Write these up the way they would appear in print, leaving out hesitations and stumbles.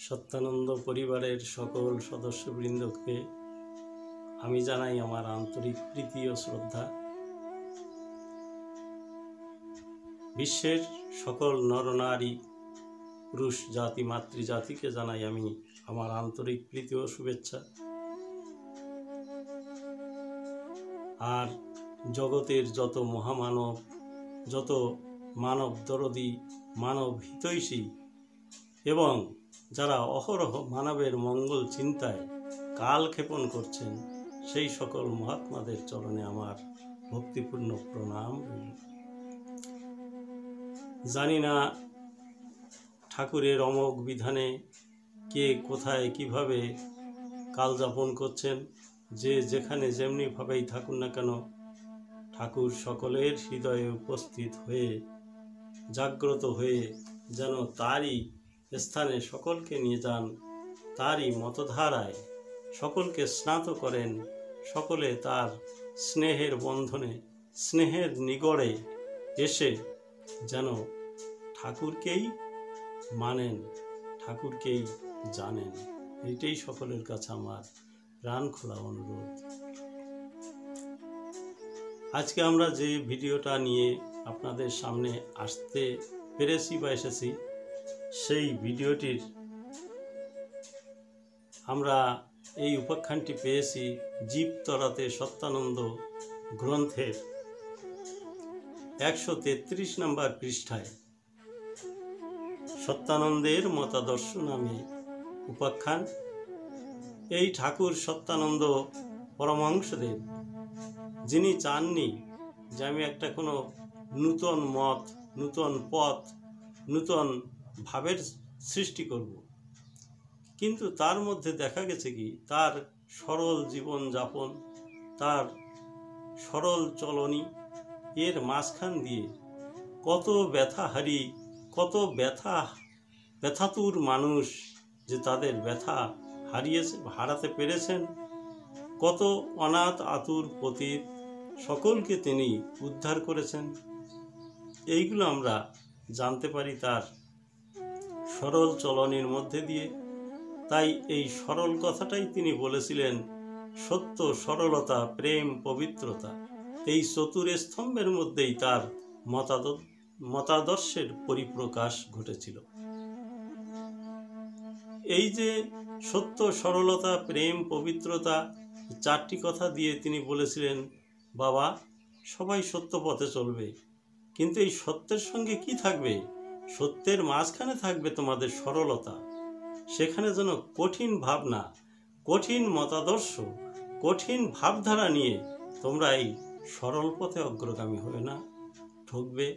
সত্যানন্দ পরিবারের সকল সদস্যবৃন্দকে আমি জানাই আমার আন্তরিক প্রীতি ও শ্রদ্ধা। বিশ্বের সকল নরনারী পুরুষ জাতি মাতৃজাতিকে জানাই আমি আমার আন্তরিক প্রীতি ও শুভেচ্ছা। আর জগতের যত মহামানব, যত মানব দরদী, মানব হিতৈষী এবং যারা অহরহ মানবের মঙ্গল চিন্তায় কালক্ষেপণ করছেন, সেই সকল মহাত্মাদের চরণে আমার ভক্তিপূর্ণ প্রণাম রইল। জানি না ঠাকুরের অমোঘ বিধানে কে কোথায় কিভাবে কাল যাপন করছেন, যে যেখানে যেমনিভাবেই থাকুন না কেন, ঠাকুর সকলের হৃদয়ে উপস্থিত হয়ে জাগ্রত হয়ে যেন তারই স্থানে সকলকে নিয়ে যান, তারই মতধারায় সকলকে স্নাত করেন, সকলে তার স্নেহের বন্ধনে, স্নেহের নিগড়ে এসে যেন ঠাকুরকেই মানেন, ঠাকুরকেই জানেন। এটাই সকলের কাছে আমার প্রাণ খোলা অনুরোধ। আজকে আমরা যে ভিডিওটা নিয়ে আপনাদের সামনে আসতে পেরেছি বা এসেছি, সেই ভিডিওটির আমরা এই উপাখ্যানটি পেয়েছি জীবতরাতে সত্যানন্দ গ্রন্থের 133 নম্বর পৃষ্ঠায়। সত্যানন্দের মতাদর্শ নামে উপাখ্যান। এই ঠাকুর সত্যানন্দ পরমহংসদেব, যিনি চাননি যে আমি একটা কোনো নূতন মত, নূতন পথ, নূতন ভাবের সৃষ্টি করব, কিন্তু তার মধ্যে দেখা গেছে কি তার সরল জীবন যাপন, তার সরল চলনী, এর মাঝখান দিয়ে কত ব্যথাহারী, কত ব্যথাতুর মানুষ যে তাদের ব্যথা হারাতে পেরেছেন, কত অনাথ আতুর পতিত সকলকে তিনি উদ্ধার করেছেন। এইগুলো আমরা জানতে পারি তার সরল চলনের মধ্যে দিয়ে। তাই এই সরল কথাটাই তিনি বলেছিলেন, সত্য, সরলতা, প্রেম, পবিত্রতা, এই চতুর স্তম্ভের মধ্যেই তার মতাদর্শের পরিপ্রকাশ ঘটেছিল। এই যে সত্য, সরলতা, প্রেম, পবিত্রতা, চারটি কথা দিয়ে তিনি বলেছিলেন, বাবা সবাই সত্য পথে চলবে, কিন্তু এই সত্যের সঙ্গে কি থাকবে? সত্যের মাঝখানে থাকবে তোমাদের সরলতা। সেখানে যেন কঠিন ভাবনা, কঠিন মতাদর্শ, কঠিন ভাবধারা নিয়ে তোমরা এই সরল পথে অগ্রগামী হবে না, ঠকবে,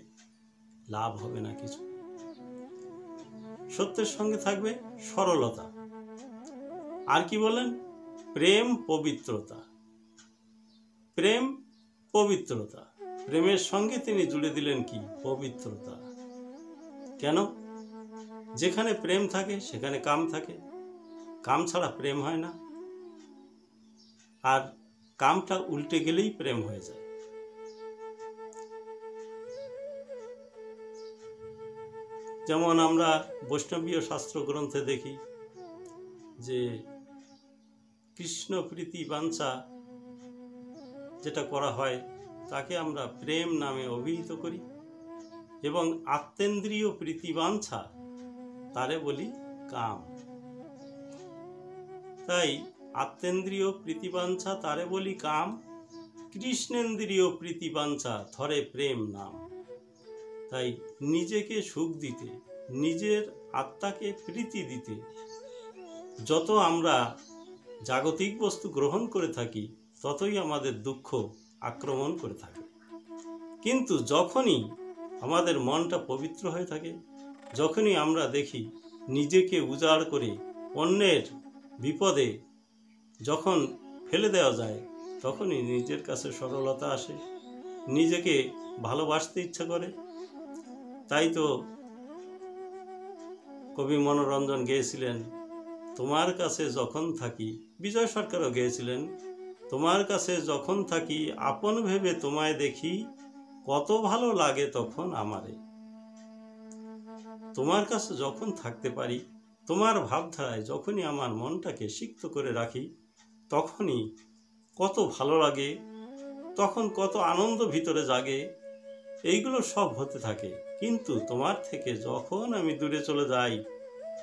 লাভ হবে না কিছু। সত্যের সঙ্গে থাকবে সরলতা। আর কি বলেন? প্রেম, পবিত্রতা। প্রেম, পবিত্রতা, প্রেমের সঙ্গে তিনি জুড়ে দিলেন কি? পবিত্রতা। কেন? যেখানে প্রেম থাকে সেখানে কাম থাকে, কাম ছাড়া প্রেম হয় না, আর কামটা উল্টে গেলেই প্রেম হয়ে যায়। যেমন আমরা বৈষ্ণবীয় শাস্ত্র গ্রন্থে দেখি যে কৃষ্ণ প্রীতি বাঞ্ছা যেটা করা হয় তাকে আমরা প্রেম নামে অভিহিত করি, এবং আত্মেন্দ্রিয় প্রীতিবাঞ্ছা তারে বলি কাম। তাই আত্মেন্দ্রিয় প্রীতিবাঞ্ছা তারে বলি কাম, কৃষ্ণেন্দ্রিয় প্রীতিবাঞ্ছা ধরে প্রেম নাম। তাই নিজেকে সুখ দিতে, নিজের আত্মাকে প্রীতি দিতে যত আমরা জাগতিক বস্তু গ্রহণ করে থাকি, ততই আমাদের দুঃখ আক্রমণ করে থাকে। কিন্তু যখনই আমাদের মনটা পবিত্র হয়ে থাকে, যখনই আমরা দেখি নিজেকে উজাড় করে অন্যের বিপদে যখন ফেলে দেওয়া যায়, তখনই নিজের কাছে সরলতা আসে, নিজেকে ভালোবাসতে ইচ্ছা করে। তাই তো কবি মনোরঞ্জন গেয়েছিলেন, তোমার কাছে যখন থাকি, বিজয় সরকারও গেয়েছিলেন, তোমার কাছে যখন থাকি আপন ভেবে তোমায় দেখি, কত ভালো লাগে তখন আমারে। তোমার কাছে যখন থাকতে পারি তোমার ভাবধারায় যখনই আমার মনটাকে সিক্ত করে রাখি, তখনই কত ভালো লাগে, তখন কত আনন্দ ভিতরে জাগে, এইগুলো সব হতে থাকে। কিন্তু তোমার থেকে যখন আমি দূরে চলে যাই,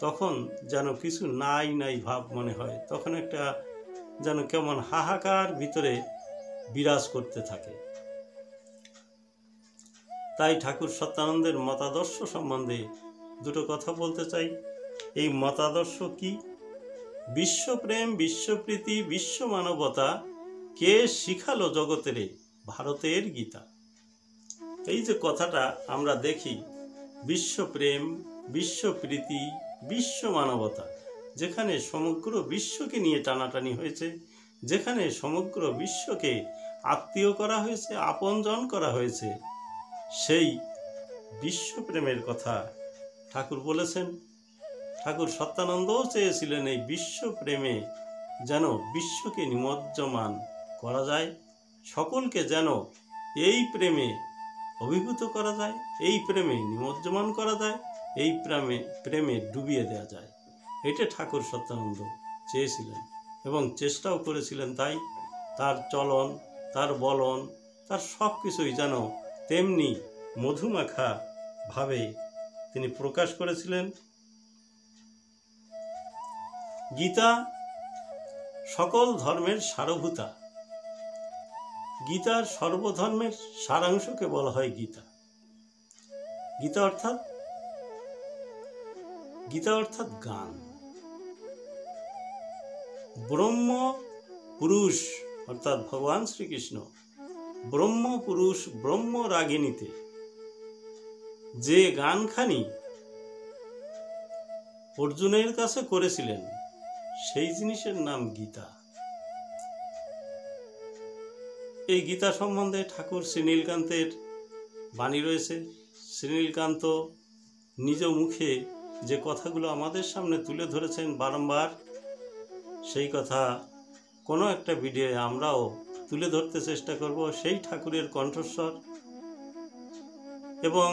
তখন যেন কিছু নাই নাই ভাব মনে হয়, তখন একটা যেন কেমন হাহাকার ভিতরে বিরাজ করতে থাকে। তাই ঠাকুর সত্যানন্দের মতাদর্শ সম্বন্ধে দুটো কথা বলতে চাই। এই মতাদর্শ কি? বিশ্বপ্রেম, বিশ্বপ্রীতি, বিশ্ব মানবতা কে শিখালো জগতেরে? ভারতের গীতা। এই যে কথাটা আমরা দেখি, বিশ্বপ্রেম, বিশ্বপ্রীতি, বিশ্ব মানবতা, যেখানে সমগ্র বিশ্বকে নিয়ে টানাটানি হয়েছে, যেখানে সমগ্র বিশ্বকে আত্মীয় করা হয়েছে, আপনজন করা হয়েছে, সেই বিশ্বপ্রেমের কথা ঠাকুর বলেছেন। ঠাকুর সত্যানন্দও চেয়েছিলেন এই বিশ্বপ্রেমে যেন বিশ্বকে নিমজ্জমান করা যায়, সকলকে যেন এই প্রেমে অভিভূত করা যায়, এই প্রেমে নিমজ্জমান করা যায়, এই প্রেমে ডুবিয়ে দেওয়া যায়। এটা ঠাকুর সত্যানন্দ চেয়েছিলেন এবং চেষ্টাও করেছিলেন। তাই তার চলন, তার বলন, তার সব কিছুই যেন তেমনি মধুমাখা ভাবে তিনি প্রকাশ করেছিলেন। গীতা সকল ধর্মের সারভূতা। গীতার সর্বধর্মের সারাংশকে বলা হয় গীতা। গীতা অর্থাৎ গান। ব্রহ্ম পুরুষ অর্থাৎ ভগবান শ্রীকৃষ্ণ ব্রহ্ম পুরুষ ব্রহ্ম রাগিণীতে যে গানখানি অর্জুনের কাছে করেছিলেন, সেই জিনিসের নাম গীতা। এই গীতা সম্বন্ধে ঠাকুর শ্রীনীলকান্তের বাণী রয়েছে। শ্রীনীলকান্ত নিজ মুখে যে কথাগুলো আমাদের সামনে তুলে ধরেছেন বারংবার, সেই কথা কোনো একটা ভিডিওয়ে আমরাও তুলে ধরতে চেষ্টা করব, সেই ঠাকুরের কণ্ঠস্বর। এবং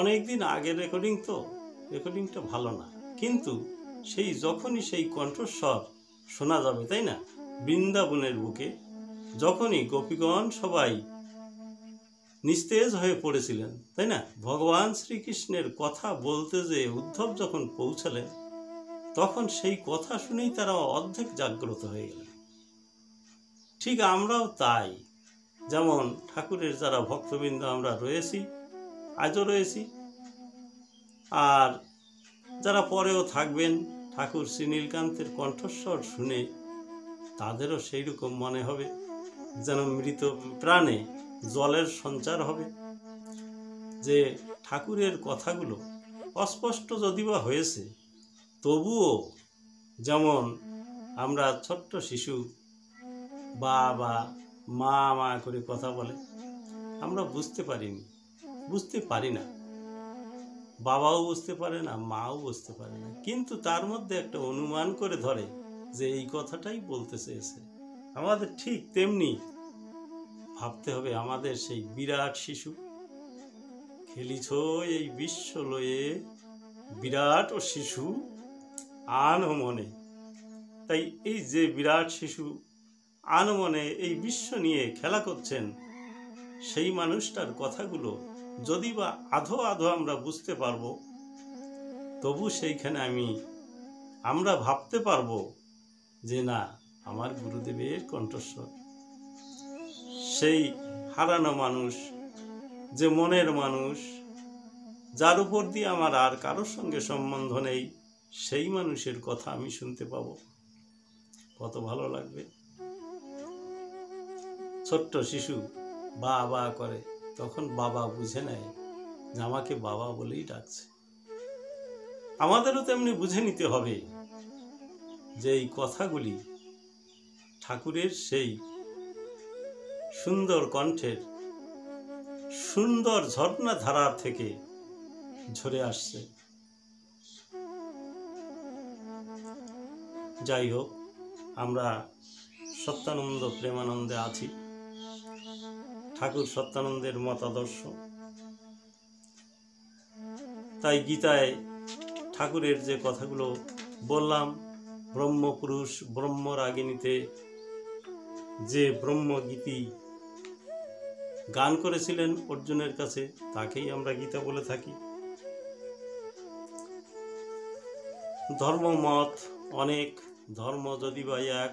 অনেক দিন আগের রেকর্ডিং, তো রেকর্ডিংটা ভালো না, কিন্তু সেই যখনই সেই কণ্ঠস্বর শোনা যাবে, তাই না, বৃন্দাবনের বুকে যখনই গোপীগণ সবাই নিস্তেজ হয়ে পড়েছিলেন, তাই না, ভগবান শ্রীকৃষ্ণের কথা বলতে যে উদ্ধব যখন পৌঁছালেন, তখন সেই কথা শুনেই তারা অর্ধেক জাগ্রত হয়ে গেলেন। ঠিক আমরাও তাই, যেমন ঠাকুরের যারা ভক্তবৃন্দ আমরা রয়েছি, আজও রয়েছি, আর যারা পরেও থাকবেন, ঠাকুর শ্রীনীলকান্তের কণ্ঠস্বর শুনে তাদেরও সেই রকম মনে হবে যেন মৃত প্রাণে জলের সঞ্চার হবে। যে ঠাকুরের কথাগুলো অস্পষ্ট যদিবা হয়েছে, তবুও যেমন আমরা ছোট্ট শিশু বা মা মা করে কথা বলে, আমরা বুঝতে পারি না, বাবাও বুঝতে পারে না, মাও বুঝতে পারে না, কিন্তু তার মধ্যে একটা অনুমান করে ধরে যে এই কথাটাই বলতে চেয়েছে। আমাদের ঠিক তেমনি ভাবতে হবে, আমাদের সেই বিরাট শিশু, খেলিছ এই বিশ্ব লয়ে বিরাট ও শিশু আন মনে। তাই এই যে বিরাট শিশু আন মনে এই বিশ্ব নিয়ে খেলা করছেন, সেই মানুষটার কথাগুলো যদি বা আধো আধো আমরা বুঝতে পারবো, তবু সেইখানে আমরা ভাবতে পারবো যে না, আমার গুরুদেবের কণ্ঠস্বর। সেই হারানো মানুষ, যে মনের মানুষ, যার উপর দিয়ে আমার আর কারোর সঙ্গে সম্বন্ধ নেই, সেই মানুষের কথা আমি শুনতে পাবো, কত ভালো লাগবে। ছোট্ট শিশু বা করে, তখন বাবা বুঝে নেয় যে আমাকে বাবা বলেই ডাকছে। আমাদেরও তেমনি বুঝে নিতে হবে যে এই কথাগুলি ঠাকুরের সেই সুন্দর কণ্ঠের সুন্দর ঝর্ণা ধারার থেকে ঝরে আসছে। যাই হোক, আমরা সত্যানন্দ প্রেমানন্দে আছি। ঠাকুর সত্যানন্দের মতাদর্শ তাই গীতায় ঠাকুরের যে কথাগুলো বললাম, ব্রহ্মপুরুষ ব্রহ্মরাগিণীতে যে ব্রহ্মগীতি গান করেছিলেন অর্জুনের কাছে, তাকেই আমরা গীতা বলে থাকি। ধর্মমত অনেক, ধর্ম যদি বা এক,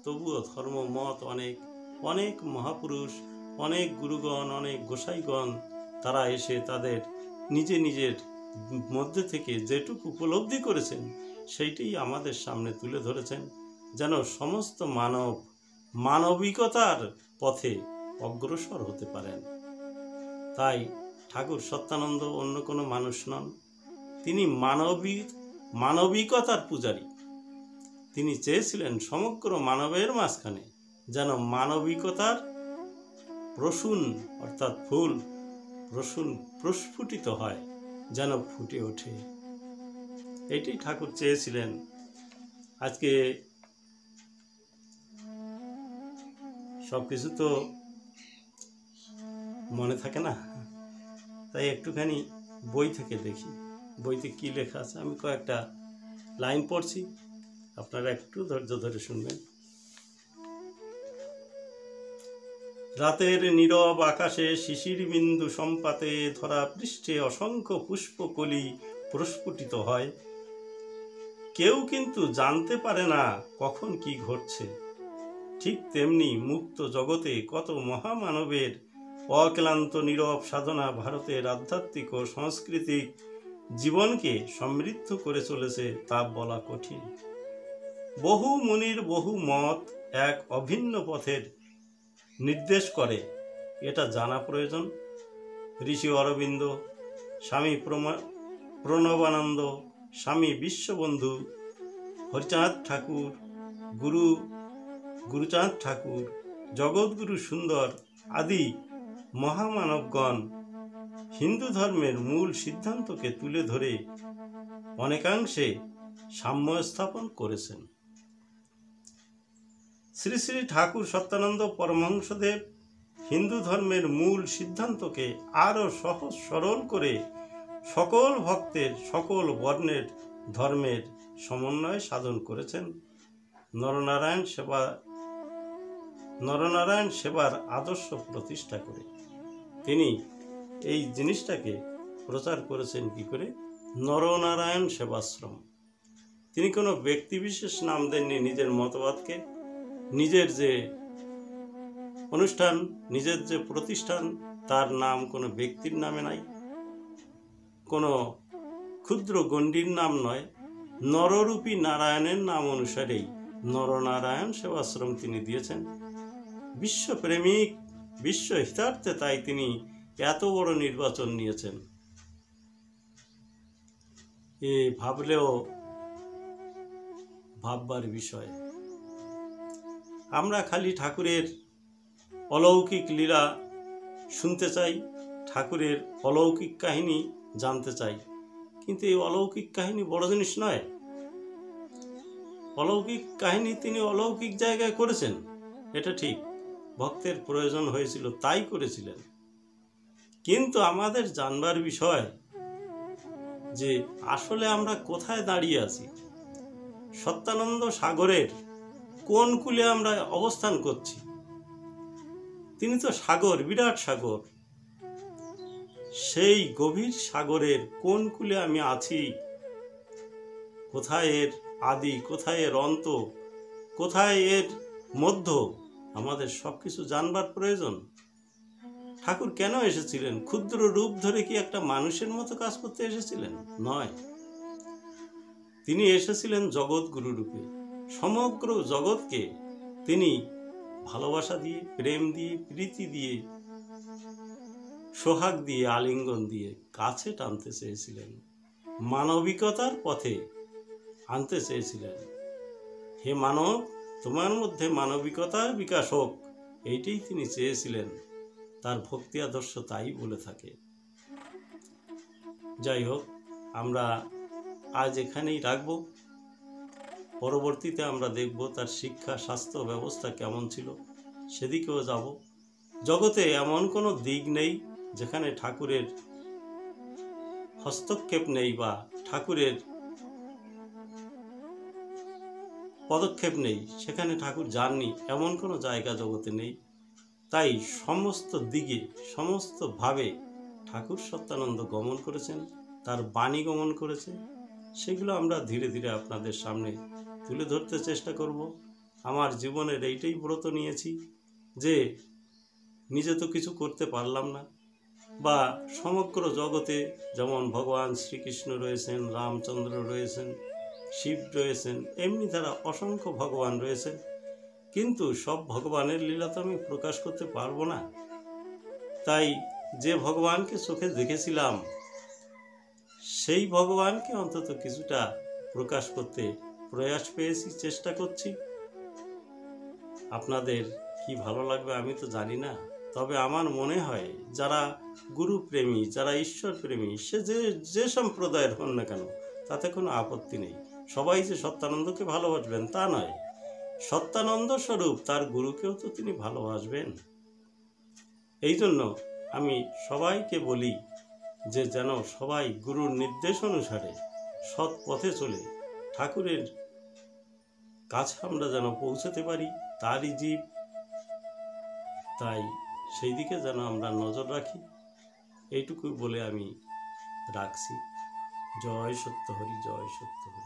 তবুও ধর্মমত অনেক। অনেক মহাপুরুষ, অনেক গুরুগণ, অনেক গোসাইগণ তারা এসে তাদের নিজের মধ্যে থেকে যেটুকু উপলব্ধি করেছেন সেইটাই আমাদের সামনে তুলে ধরেছেন, যেন সমস্ত মানব মানবিকতার পথে অগ্রসর হতে পারেন। তাই ঠাকুর সত্যানন্দ অন্য কোনো মানুষ নন, তিনি মানবিকতার পূজারী। তিনি চেয়েছিলেন সমগ্র মানবের মাঝখানে যেন মানবিকতার প্রসূন অর্থাৎ ফুল প্রস্ফুটিত হয়, যেন ফুটে ওঠে। এটাই ঠাকুর চেয়েছিলেন। আজকে সবকিছু তো মনে থাকে না, তাই একটুখানি বই থেকে দেখি বইতে কি লেখা আছে। আমি কয়েকটা লাইন পড়ছি, আপনারা একটু ধৈর্য ধরে শুনবেন। রাতের নীরব আকাশে শিশির বিন্দু সম্পাতে ধরা পৃষ্ঠে অসংখ্য পুষ্পকলি প্রস্ফুটিত হয়। কেউ কিন্তু জানতে পারে না কখন কি ঘটছে। ঠিক তেমনি মুক্ত জগতে কত মহামানবের অক্লান্ত নীরব সাধনা ভারতের আধ্যাত্মিক ও সাংস্কৃতিক জীবনকে সমৃদ্ধ করে চলেছে তা বলা কঠিন। বহু মুনির বহু মত এক অভিন্ন পথের নির্দেশ করে, এটা জানা প্রয়োজন। ঋষি অরবিন্দ, স্বামী প্রণবানন্দ, স্বামী বিশ্ববন্ধু, হরিচাঁদ ঠাকুর, গুরুচাঁদ ঠাকুর, জগৎগুরু সুন্দর আদি মহামানবগণ হিন্দু ধর্মের মূল সিদ্ধান্তকে তুলে ধরে অনেকাংশে সাম্য স্থাপন করেছেন। শ্রী শ্রী ঠাকুর সত্যানন্দ পরমহংসদেব হিন্দু ধর্মের মূল সিদ্ধান্তকে আরও সহজ সরল করে সকল ভক্তের সকল বর্ণের ধর্মের সমন্বয় সাধন করেছেন। নরনারায়ণ সেবার আদর্শ প্রতিষ্ঠা করে তিনি এই জিনিসটাকে প্রচার করেছেন কি করে? নরনারায়ণ সেবাশ্রম। তিনি কোনো ব্যক্তিবিশেষ নাম দেননি নিজের মতবাদকে। নিজের যে অনুষ্ঠান, নিজের যে প্রতিষ্ঠান, তার নাম কোনো ব্যক্তির নামে নাই, কোনো ক্ষুদ্র গণ্ডির নাম নয়। নররূপী নারায়ণের নাম অনুসারেই নরনারায়ণ সেবাশ্রম তিনি দিয়েছেন। বিশ্বপ্রেমিক, বিশ্ব হিতার্থে তাই তিনি এত বড় নির্বাচন নিয়েছেন। এ ভাবলেও ভাববার বিষয়। আমরা খালি ঠাকুরের অলৌকিক লীলা শুনতে চাই, ঠাকুরের অলৌকিক কাহিনী জানতে চাই, কিন্তু এই অলৌকিক কাহিনী বড় জিনিস নয়। অলৌকিক কাহিনী তিনি অলৌকিক জায়গায় করেছেন, এটা ঠিক, ভক্তের প্রয়োজন হয়েছিল তাই করেছিলেন। কিন্তু আমাদের জানবার বিষয় যে আসলে আমরা কোথায় দাঁড়িয়ে আছি, সত্যানন্দ সাগরের কোন কূলে আমরা অবস্থান করছি। তিনি তো সাগর, বিরাট সাগর। সেই গভীর সাগরের কোন কূলে আমি আছি, কোথায় এর আদি, কোথায় এর অন্ত, কোথায় এর মধ্য, আমাদের সবকিছু জানবার প্রয়োজন। ঠাকুর কেন এসেছিলেন? ক্ষুদ্র রূপ ধরে কি একটা মানুষের মতো কাজ করতে এসেছিলেন? নয়, তিনি এসেছিলেন জগৎগুরু রূপে। সমগ্র জগৎকে তিনি ভালোবাসা দিয়ে, প্রেম দিয়ে, প্রীতি দিয়ে, সোহাগ দিয়ে, আলিঙ্গন দিয়ে কাছে টানতে চেয়েছিলেন, মানবিকতার পথে আনতে চেয়েছিলেন। হে মানব, তোমার মধ্যে মানবিকতার বিকাশ হোক, এইটাই তিনি চেয়েছিলেন। তার ভক্তি আদর্শ তাই বলে থাকে। যাই হোক, আমরা আজ এখানেই রাখব। পরবর্তীতে আমরা দেখব তার শিক্ষা, স্বাস্থ্য ব্যবস্থা কেমন ছিল, সেদিকেও যাব। জগতে এমন কোনো দিক নেই যেখানে ঠাকুরের হস্তক্ষেপ নেই বা ঠাকুরের পদক্ষেপ নেই, সেখানে ঠাকুর যাননি এমন কোনো জায়গা জগতে নেই। তাই সমস্ত দিকে সমস্তভাবে ঠাকুর সত্যানন্দ গমন করেছেন, তার বাণী গমন করেছে। সেগুলো আমরা ধীরে ধীরে আপনাদের সামনে তুলে ধরতে চেষ্টা করব। আমার জীবনের এইটাই ব্রত নিয়েছি যে নিজে তো কিছু করতে পারলাম না, বা সমগ্র জগতে যেমন ভগবান শ্রীকৃষ্ণ রয়েছেন, রামচন্দ্র রয়েছেন, শিব রয়েছেন, এমনি তারা অসংখ্য ভগবান রয়েছেন, কিন্তু সব ভগবানের লীলা তো আমি প্রকাশ করতে পারবো না। তাই যে ভগবানকে চোখে দেখেছিলাম সেই ভগবানকে অন্তত কিছুটা প্রকাশ করতে প্রয়াস পেয়েছি, চেষ্টা করছি। আপনাদের কি ভালো লাগবে আমি তো জানি না, তবে আমার মনে হয় যারা গুরুপ্রেমী, যারা ঈশ্বর প্রেমী, সে যে সম্প্রদায়ের হন না কেন তাতে কোনো আপত্তি নেই। সবাই যে সত্যানন্দকে ভালোবাসবেন তা নয়, সত্যানন্দ স্বরূপ তার গুরুকেও তো তিনি ভালোবাসবেন। এই জন্য আমি সবাইকে বলি যে যেন সবাই গুরুর নির্দেশ অনুসারে সৎ পথে চলে ঠাকুরের কাছে আমরা যেন পৌঁছতে পারি, তারই জীব। তাই সেই দিকে যেন আমরা নজর রাখি, এইটুকু বলে আমি রাখছি। জয় সত্য হরি, জয় সত্য হরি।